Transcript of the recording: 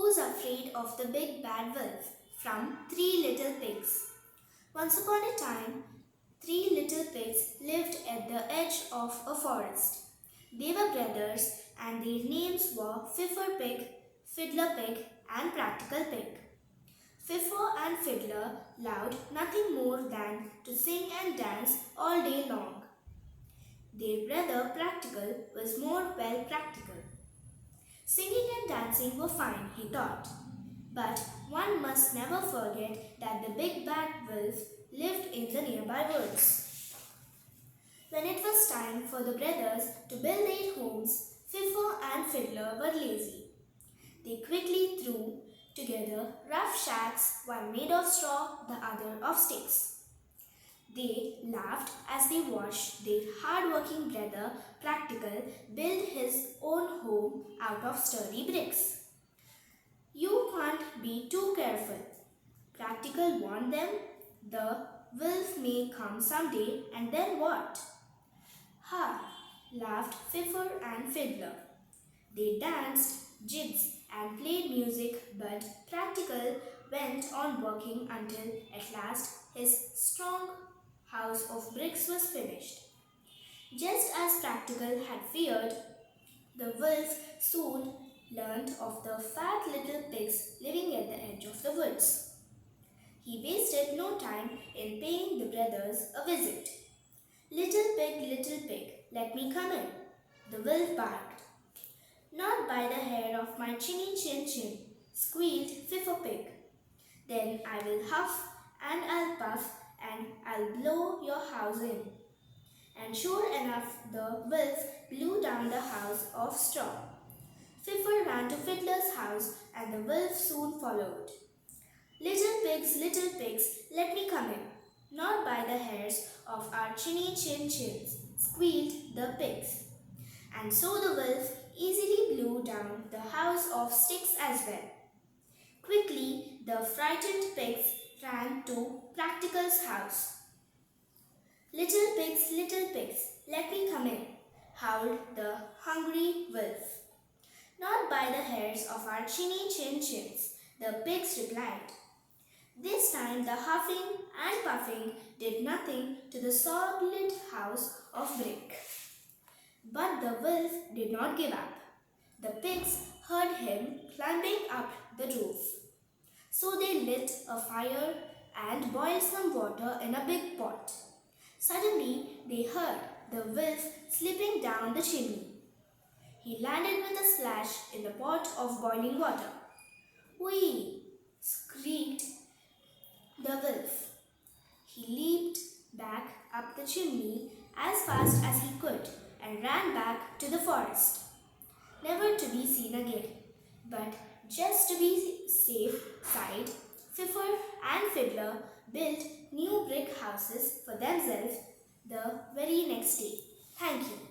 Who's Afraid of the Big Bad Wolf? From Three Little Pigs. Once upon a time, three little pigs lived at the edge of a forest. They were brothers and their names were Fiffer Pig, Fiddler Pig and Practical Pig. Fiffer and Fiddler loved nothing more than to sing and dance all day long. Their brother Practical was more well practical. Singing and dancing were fine, he thought. But one must never forget that the big bad wolf lived in the nearby woods. When it was time for the brothers to build their homes, Fiffer and Fiddler were lazy. They quickly threw together rough shacks, one made of straw, the other of sticks. They laughed as they watched their hard-working brother Practical build his own home out of sturdy bricks. You can't be too careful, Practical warned them. The wolf may come someday, and then what? Ha! Laughed Fiffer and Fiddler. They danced, jigs, and played music, but Practical went on working until at last his strong house of bricks was finished. Just as Practical had feared, the wolf soon learned of the fat little pigs living at the edge of the woods. He wasted no time in paying the brothers a visit. Little pig, let me come in, the wolf barked. Not by the hair of my chinny chin chin, squealed Fiffer Pig. Then I will huff and I'll puff and I'll blow your house in. And sure enough, the wolf blew down the house of straw. Fiffer ran to Fiddler's house and the wolf soon followed. Little pigs, let me come in. Not by the hairs of our chinny chin chins, squealed the pigs. And so the wolf easily blew down the house of sticks as well. Quickly, the frightened pigs ran to Practical's house. Little pigs, let me come in, howled the hungry wolf. Not by the hairs of our chinny chin chins, the pigs replied. This time the huffing and puffing did nothing to the solid house of brick. But the wolf did not give up. The pigs heard him climbing up the roof. So they lit a fire and boiled some water in a big pot. Suddenly they heard the wolf slipping down the chimney. He landed with a splash in the pot of boiling water. Whee! Squeaked the wolf. He leaped back up the chimney as fast as he could and ran back to the forest, never to be seen again. But just to be safe side, Fiffer and Fiddler built new brick houses for themselves the very next day. Thank you.